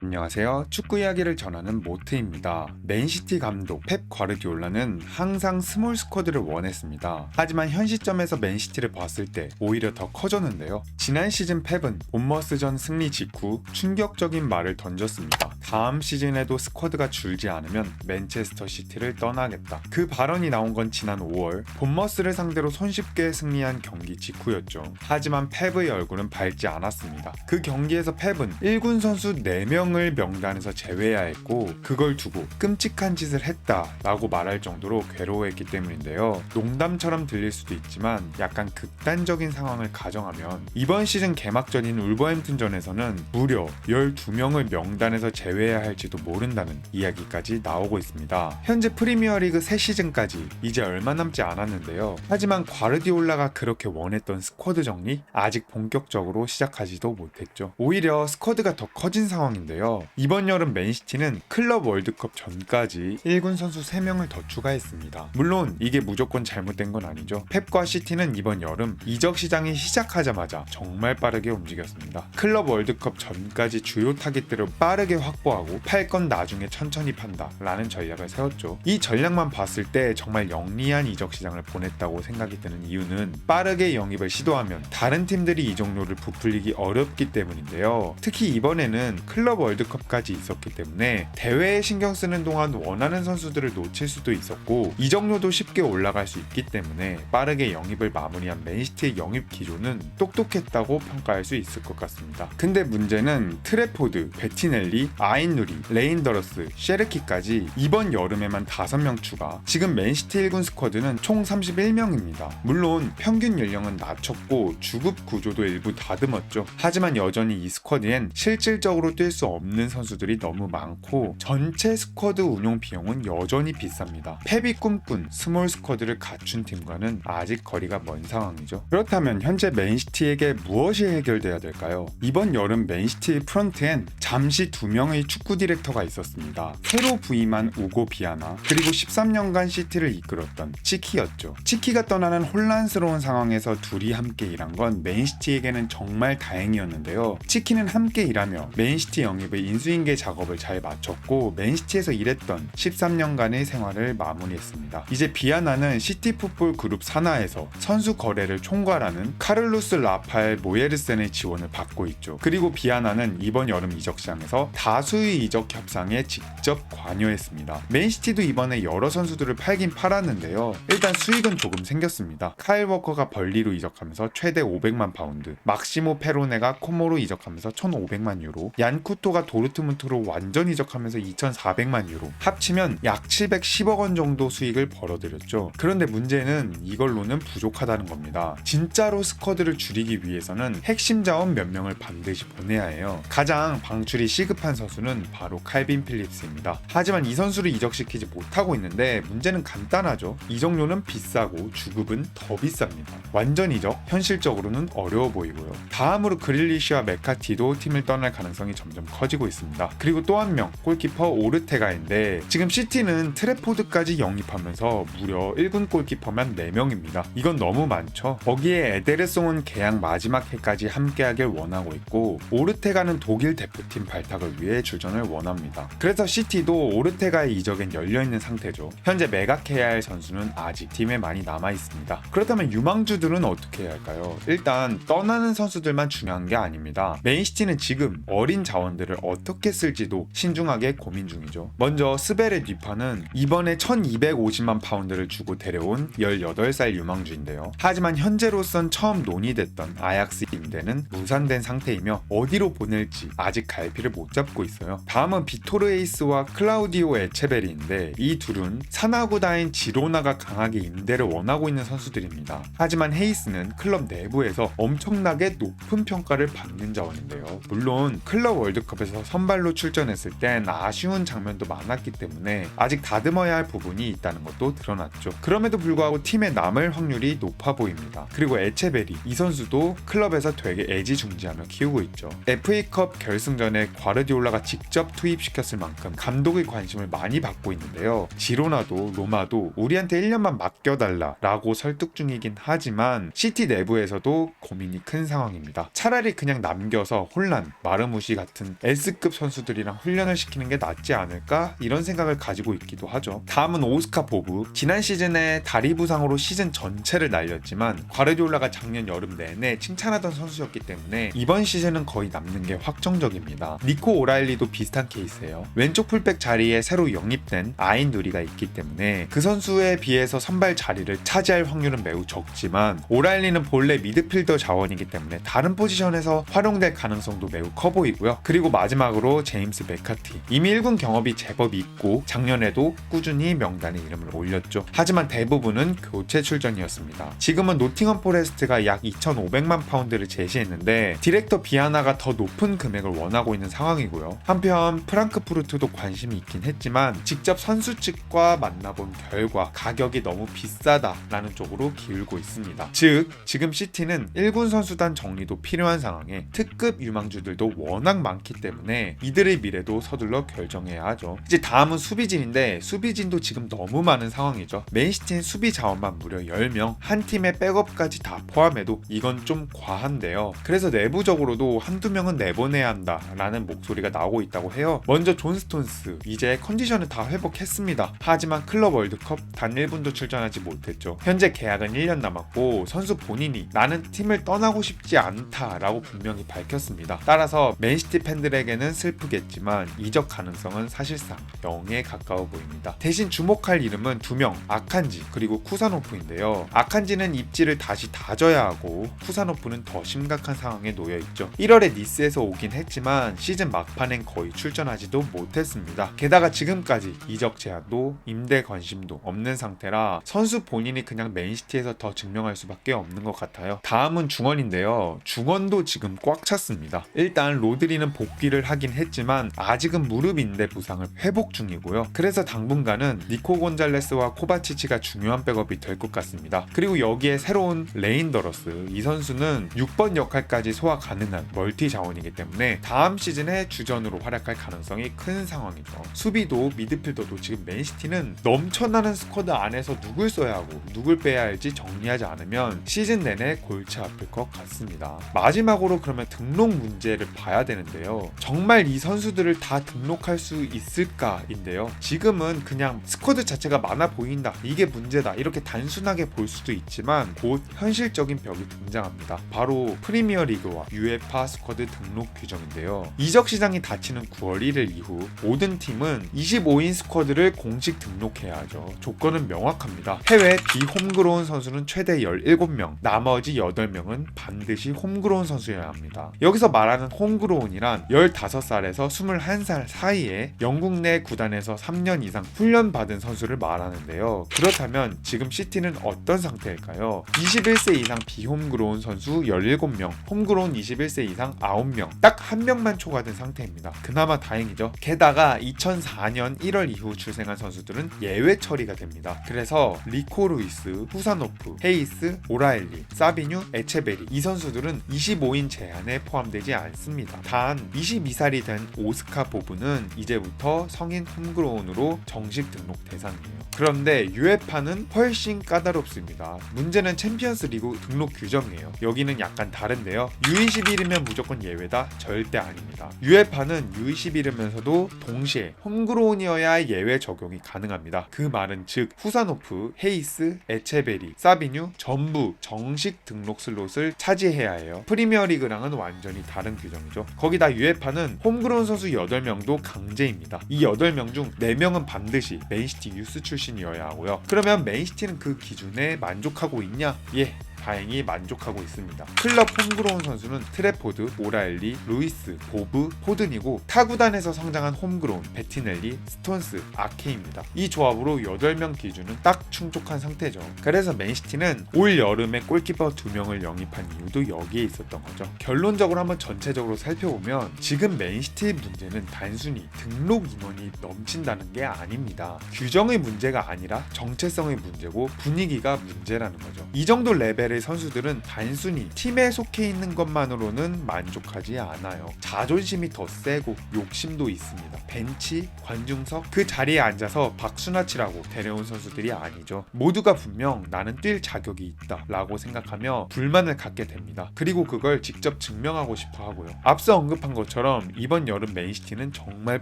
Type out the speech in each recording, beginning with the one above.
안녕하세요. 축구 이야기를 전하는 모트입니다. 맨시티 감독 펩 과르디올라는 항상 스몰 스쿼드를 원했습니다. 하지만 현 시점에서 맨시티를 봤을 때 오히려 더 커졌는데요. 지난 시즌 펩은 본머스전 승리 직후 충격적인 말을 던졌습니다. 다음 시즌에도 스쿼드가 줄지 않으면 맨체스터 시티를 떠나겠다. 그 발언이 나온 건 지난 5월 본머스를 상대로 손쉽게 승리한 경기 직후였죠. 하지만 펩의 얼굴은 밝지 않았습니다. 그 경기에서 펩은 1군 선수 4명을 명단에서 제외해야 했고 그걸 두고 끔찍한 짓을 했다라고 말할 정도로 괴로워했기 때문인데요. 농담처럼 들릴 수도 있지만 약간 극단적인 상황을 가정하면 이번 시즌 개막전인 울버햄튼전에서는 무려 12명을 명단에서 제외해야 할지도 모른다는 이야기까지 나오고 있습니다. 현재 프리미어리그 새 시즌까지 이제 얼마 남지 않았는데요. 하지만 과르디올라가 그렇게 원했던 스쿼드 정리 아직 본격적으로 시작하지도 못했죠. 오히려 스쿼드가 더 커진 상황인데요. 이번 여름 맨시티는 클럽 월드컵 전까지 1군 선수 3명을 더 추가했습니다. 물론 이게 무조건 잘못된 건 아니죠. 펩과 시티는 이번 여름 이적 시장이 시작하자마자 정말 빠르게 움직였습니다. 클럽 월드컵 전까지 주요 타깃들을 빠르게 확보하고 팔 건 나중에 천천히 판다 라는 전략을 세웠죠. 이 전략만 봤을 때 정말 영리한 이적 시장을 보냈다고 생각이 드는 이유는 빠르게 영입을 시도하면 다른 팀들이 이적료를 부풀리기 어렵기 때문인데요. 특히 이번에는 클럽 월드컵까지 있었기 때문에 대회에 신경 쓰는 동안 원하는 선수들을 놓칠 수도 있었고 이적료도 쉽게 올라갈 수 있기 때문에 빠르게 영입을 마무리한 맨시티의 영입 기조는 똑똑했다고 평가할 수 있을 것 같습니다. 근데 문제는 트레포드, 베티넬리, 아인누리, 레인더러스, 셰르키까지 이번 여름에만 5명 추가. 지금 맨시티 1군 스쿼드는 총 31명입니다. 물론 평균 연령은 낮췄고 주급 구조도 일부 다듬었죠. 하지만 여전히 이 스쿼드엔 실질적으로 뛸 수 없는 선수들이 너무 많고 전체 스쿼드 운용 비용은 여전히 비쌉니다. 펩이 꿈꾼 스몰 스쿼드를 갖춘 팀과는 아직 거리가 먼 상황이죠. 그렇다면 현재 맨시티에게 무엇이 해결돼야 될까요? 이번 여름 맨시티의 프런트엔 잠시 2명의 축구 디렉터가 있었습니다. 새로 부임한 우고 비아나 그리고 13년간 시티를 이끌었던 치키였죠. 치키가 떠나는 혼란스러운 상황에서 둘이 함께 일한 건 맨시티에게는 정말 다행이었는데요. 치키는 함께 일하며 맨시티 영입의 인수인계 작업을 잘 마쳤고 맨시티에서 일했던 13년간의 생활을 마무리했습니다. 이제 비아나는 시티풋볼 그룹 산하에서 선수 거래를 총괄하는 카를로스 라파엘 모예르센의 지원을 받고 있죠. 그리고 비아나는 이번 여름 이적 시장에서 다수의 이적 협상에 직접 관여했습니다. 맨시티도 이번에 여러 선수들을 팔긴 팔았는데요. 일단 수익은 조금 생겼습니다. 카일 워커가 벌리로 이적하면서 최대 500만 파운드, 막시모 페로네가 코모로 이적하면서 1,500만 유로, 얀쿠토가 도르트문트로 완전 이적하면서 2,400만 유로, 합치면 약 710억 원 정도 수익을 벌어들였죠. 그런데 문제는 이걸로는 부족하다는 겁니다. 진짜로 스쿼드를 줄이기 위해서는 핵심 자원 몇 명을 반드시 보내야 해요. 가장 방출이 시급한 선수는 바로 칼빈 필립스입니다. 하지만 이 선수를 이적시키지 못하고 있는데 문제는 간단하죠. 이적료는 비싸고 주급은 더 비쌉니다. 완전 이적 현실적으로는 어려워 보이고요. 다음으로 그릴리시와 메카티도 팀을 떠날 가능성이 점점 커지고 있습니다. 그리고 또 한 명 골키퍼 오르테가인데 지금 시티는 트래포드까지 영입하면서 무려 1군 골키퍼만 4명입니다. 이건 너무 많죠. 거기에 에데르송은 계약 마지막 해까지 함께하길 원하고 있고 오르테가는 독일 대표팀 발탁을 위해 주전을 원합니다. 그래서 시티도 오르테가의 이적엔 열려있는 상태죠. 현재 매각해야 할 선수는 아직 팀에 많이 남아있습니다. 그렇다면 유망주들은 어떻게 해야 할까요? 일단 떠나는 선수들만 중요한 게 아닙니다. 맨시티는 지금 어린 자원들을 어떻게 쓸지도 신중하게 고민 중이죠. 먼저 스베르 뉘파는 이번에 1250만 파운드를 주고 데려온 18살 유망주인데요. 하지만 현재로선 처음 논의됐던 아약스 임대는 무산된 상태이며 어디로 보낼지 아직 갈피를 못 잡고 있어요. 다음은 비토르 에이스와 클라우디오 에체베리인데 이 둘은 산하구다인 지로나가 강하게 임대를 원하고 있는 선수들입니다. 하지만 헤이스는 클럽 내부에서 엄청나게 높은 평가를 받는 자원인데요. 물론 클럽 월드컵에서 선발로 출전했을 땐 아쉬운 장면도 많았기 때문에 아직 다듬어야 할 부분이 있다는 것도 드러났죠. 그럼에도 불구하고 팀에 남을 확률이 높아 보입니다. 그리고 에체베리 이 선수도 클럽에서 되게 애지중지하며 키우고 있죠. FA컵 결승전에 작년에 과르디올라가 직접 투입시켰을 만큼 감독의 관심을 많이 받고 있는데요. 지로나도 로마도 우리한테 1년만 맡겨달라 라고 설득 중이긴 하지만 시티 내부에서도 고민이 큰 상황입니다. 차라리 그냥 남겨서 홀란, 마르무시 같은 S급 선수들이랑 훈련을 시키는 게 낫지 않을까? 이런 생각을 가지고 있기도 하죠. 다음은 오스카 보브. 지난 시즌에 다리 부상으로 시즌 전체를 날렸지만 과르디올라가 작년 여름 내내 칭찬하던 선수였기 때문에 이번 시즌은 거의 남는 게 확정적입니다. 니코 오라일리도 비슷한 케이스예요. 왼쪽 풀백 자리에 새로 영입된 아인 누리가 있기 때문에 그 선수에 비해서 선발 자리를 차지할 확률은 매우 적지만 오라일리는 본래 미드필더 자원이기 때문에 다른 포지션에서 활용될 가능성도 매우 커 보이고요. 그리고 마지막으로 제임스 메카티. 이미 1군 경험이 제법 있고 작년에도 꾸준히 명단에 이름을 올렸죠. 하지만 대부분은 교체 출전이었습니다. 지금은 노팅엄 포레스트가 약 2,500만 파운드를 제시했는데 디렉터 비아나가 더 높은 금액을 원하고 있는 상황이고요. 한편 프랑크푸르트도 관심이 있긴 했지만 직접 선수 측과 만나본 결과 가격이 너무 비싸다라는 쪽으로 기울고 있습니다. 즉 지금 시티는 1군 선수단 정리도 필요한 상황에 특급 유망주들도 워낙 많기 때문에 이들의 미래도 서둘러 결정해야 하죠. 이제 다음은 수비진인데 수비진도 지금 너무 많은 상황이죠. 맨시티는 수비 자원만 무려 10명, 한 팀의 백업까지 다 포함해도 이건 좀 과한데요. 그래서 내부적으로도 한두 명은 내보내야 한다라는 목소리가 나오고 있다고 해요. 먼저 존 스톤스, 이제 컨디션을 다 회복했습니다. 하지만 클럽 월드컵 단 1분도 출전하지 못했죠. 현재 계약은 1년 남았고 선수 본인이 나는 팀을 떠나고 싶지 않다라고 분명히 밝혔습니다. 따라서 맨시티 팬들에게는 슬프겠지만 이적 가능성은 사실상 0에 가까워 보입니다. 대신 주목할 이름은 2명, 아칸지 그리고 쿠사노프인데요. 아칸지는 입지를 다시 다져야 하고 쿠사노프는 더 심각한 상황에 놓여 있죠. 1월에 니스에서 오긴 했지만 시즌 막판엔 거의 출전하지도 못했습니다. 게다가 지금까지 이적 제안도 임대 관심도 없는 상태라 선수 본인이 그냥 맨시티에서 더 증명할 수밖에 없는 것 같아요. 다음은 중원인데요. 중원도 지금 꽉 찼습니다. 일단 로드리는 복귀를 하긴 했지만 아직은 무릎 인대 부상을 회복 중이고요. 그래서 당분간은 니코 곤잘레스와 코바치치가 중요한 백업이 될 것 같습니다. 그리고 여기에 새로운 레인더러스, 이 선수는 6번 역할까지 소화 가능한 멀티 자원이기 때문에 다음 시즌에 주전으로 활약할 가능성이 큰 상황이죠. 수비도 미드필더도 지금 맨시티는 넘쳐나는 스쿼드 안에서 누굴 써야 하고 누굴 빼야 할지 정리하지 않으면 시즌 내내 골치 아플 것 같습니다. 마지막으로 그러면 등록 문제를 봐야 되는데요. 정말 이 선수들을 다 등록할 수 있을까인데요. 지금은 그냥 스쿼드 자체가 많아 보인다, 이게 문제다, 이렇게 단순하게 볼 수도 있지만 곧 현실적인 벽이 등장합니다. 바로 프리미어리그와 UEFA 스쿼드 등록 규정인데요. 이적 시장이 닫히는 9월 1일 이후 모든 팀은 25인 스쿼드를 공식 등록해야 하죠. 조건은 명확합니다. 해외 비홈그로운 선수는 최대 17명, 나머지 8명은 반드시 홈그로운 선수여야 합니다. 여기서 말하는 홈그로운이란 15살에서 21살 사이에 영국 내 구단에서 3년 이상 훈련받은 선수를 말하는데요. 그렇다면 지금 시티는 어떤 상태일까요? 21세 이상 비홈그로운 선수 17명, 홈그로운 21세 이상 9명, 딱 한 명만 초과된 상태입니다. 그나마 다행이죠. 게다가 2004년 1월 이후 출생한 선수들은 예외 처리가 됩니다. 그래서 리코 루이스, 후사노프, 헤이스, 오라일리, 사비뉴, 에체베리, 이 선수들은 25인 제한에 포함되지 않습니다. 단 22살이 된 오스카 보브는 이제부터 성인 홈그로운으로 정식 등록 대상이에요. 그런데 UEFA는 훨씬 까다롭습니다. 문제는 챔피언스 리그 등록 규정이에요. 여기는 약간 다른데요. U21이면 무조건 예외다? 절대 아닙니다. UEFA는 U21이면서도 동시에 홈그로운이어야 예외 적용이 가능합니다. 그 말은 즉 후사노프, 헤이스, 에체베리, 사비뉴 전부 정식 등록 슬롯을 차지해야 해요. 프리미어리그랑은 완전히 다른 규정이죠. 거기다 UEFA는 홈그로운 선수 8명도 강제입니다. 이 8명 중 4명은 반드시 맨시티 유스 출신이어야 하고요. 그러면 맨시티는 그 기준에 만족하고 있냐? 예, 다행히 만족하고 있습니다. 클럽 홈그로운 선수는 트래포드, 오라일리, 루이스, 보브, 포든이고 타구단에서 성장한 홈그로운 베티넬리, 스톤스, 아케입니다. 이 조합으로 8명 기준은 딱 충족한 상태죠. 그래서 맨시티는 올 여름에 골키퍼 2명을 영입한 이유도 여기에 있었던 거죠. 결론적으로 한번 전체적으로 살펴보면 지금 맨시티의 문제는 단순히 등록 인원이 넘친다는 게 아닙니다. 규정의 문제가 아니라 정체성의 문제고 분위기가 문제라는 거죠. 이 정도 레벨의 오늘의 선수들은 단순히 팀에 속해 있는 것만으로는 만족하지 않아요. 자존심이 더 세고 욕심도 있습니다. 벤치, 관중석 그 자리에 앉아서 박수나 치라고 데려온 선수들이 아니죠. 모두가 분명 나는 뛸 자격이 있다 라고 생각하며 불만을 갖게 됩니다. 그리고 그걸 직접 증명하고 싶어 하고요. 앞서 언급한 것처럼 이번 여름 맨시티는 정말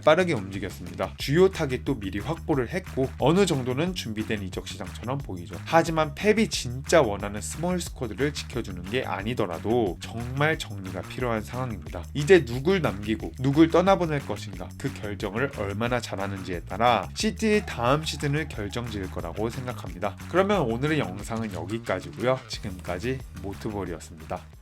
빠르게 움직였습니다. 주요 타깃도 미리 확보를 했고 어느 정도는 준비된 이적 시장처럼 보이죠. 하지만 펩이 진짜 원하는 스몰 스쿼드를 지켜주는 게 아니더라도 정말 정리가 필요한 상황입니다. 이제 누굴 남기고 누굴 떠나보낼 것인가 그 결정을 얼마나 잘하는지에 따라 시티의 다음 시즌을 결정지을 거라고 생각합니다. 그러면 오늘의 영상은 여기까지고요. 지금까지 모트볼이었습니다.